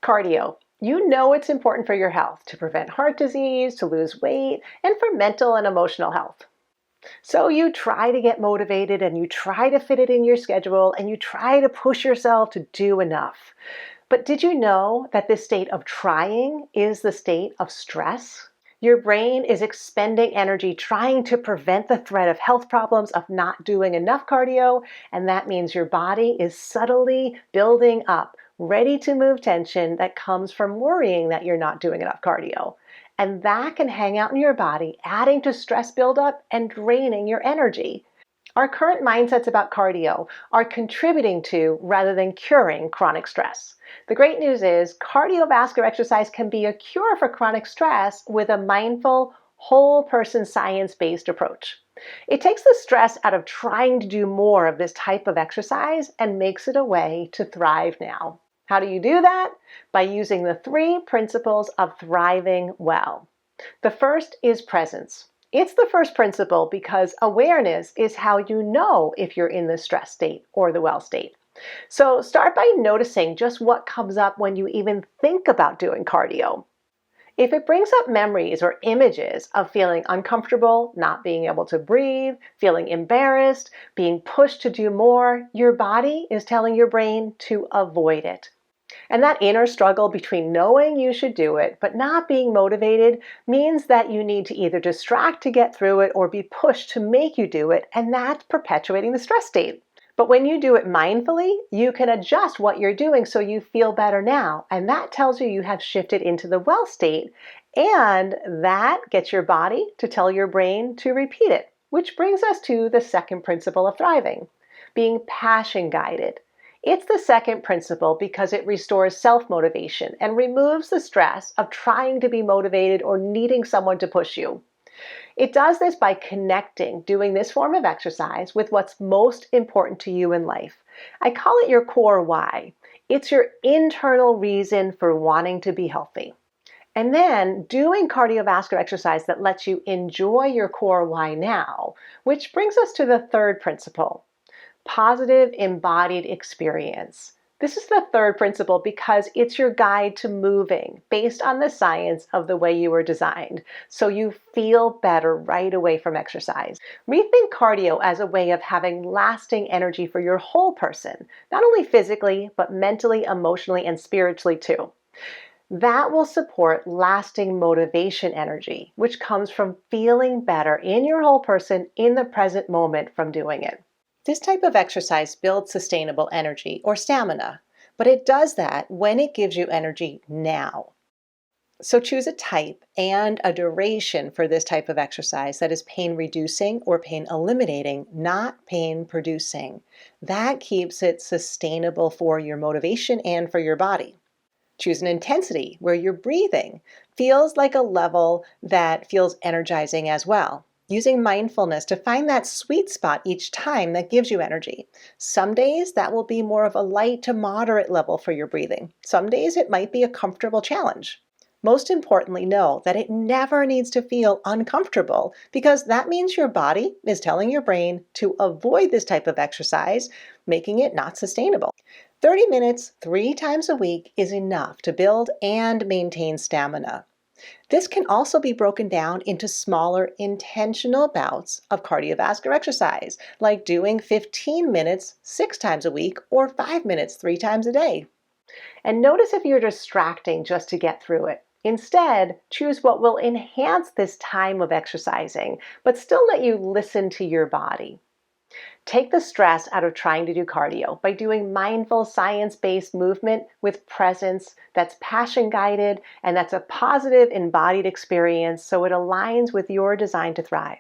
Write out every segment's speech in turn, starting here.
Cardio. You know it's important for your health, to prevent heart disease, to lose weight, and for mental and emotional health. So you try to get motivated and you try to fit it in your schedule and you try to push yourself to do enough. But did you know that this state of trying is the state of stress? Your brain is expending energy trying to prevent the threat of health problems of not doing enough cardio, and that means your body is subtly building up, ready to move tension that comes from worrying that you're not doing enough cardio. And that can hang out in your body, adding to stress buildup and draining your energy. Our current mindsets about cardio are contributing to, rather than curing, chronic stress. The great news is cardiovascular exercise can be a cure for chronic stress with a mindful, whole person science-based approach. It takes the stress out of trying to do more of this type of exercise and makes it a way to thrive now. How do you do that? By using the 3 principles of thriving well. The first is presence. It's the first principle because awareness is how you know if you're in the stress state or the well state. So start by noticing just what comes up when you even think about doing cardio. If it brings up memories or images of feeling uncomfortable, not being able to breathe, feeling embarrassed, being pushed to do more, your body is telling your brain to avoid it. And that inner struggle between knowing you should do it but not being motivated means that you need to either distract to get through it or be pushed to make you do it, and that's perpetuating the stress state. But when you do it mindfully, you can adjust what you're doing so you feel better now, and that tells you you have shifted into the well state, and that gets your body to tell your brain to repeat it, which brings us to the second principle of thriving, being passion guided. It's the second principle because it restores self-motivation and removes the stress of trying to be motivated or needing someone to push you. It does this by connecting doing this form of exercise with what's most important to you in life. I call it your core why. It's your internal reason for wanting to be healthy. And then doing cardiovascular exercise that lets you enjoy your core why now, which brings us to the third principle. Positive embodied experience. This is the third principle because it's your guide to moving based on the science of the way you were designed, so you feel better right away from exercise. Rethink cardio as a way of having lasting energy for your whole person, not only physically, but mentally, emotionally, and spiritually too. That will support lasting motivation energy, which comes from feeling better in your whole person in the present moment from doing it. This type of exercise builds sustainable energy or stamina, but it does that when it gives you energy now. So choose a type and a duration for this type of exercise that is pain reducing or pain eliminating, not pain producing. That keeps it sustainable for your motivation and for your body. Choose an intensity where your breathing feels like a level that feels energizing as well. Using mindfulness to find that sweet spot each time that gives you energy. Some days that will be more of a light to moderate level for your breathing. Some days it might be a comfortable challenge. Most importantly, know that it never needs to feel uncomfortable because that means your body is telling your brain to avoid this type of exercise, making it not sustainable. 30 minutes 3 times a week is enough to build and maintain stamina. This can also be broken down into smaller intentional bouts of cardiovascular exercise, like doing 15 minutes 6 times a week or 5 minutes 3 times a day. And notice if you're distracting just to get through it. Instead, choose what will enhance this time of exercising, but still let you listen to your body. Take the stress out of trying to do cardio by doing mindful, science-based movement with presence that's passion-guided and that's a positive embodied experience so it aligns with your design to thrive.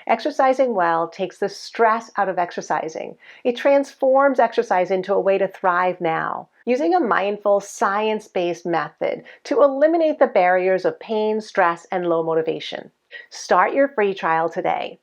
Exercising well takes the stress out of exercising. It transforms exercise into a way to thrive now, using a mindful, science-based method to eliminate the barriers of pain, stress, and low motivation. Start your free trial today.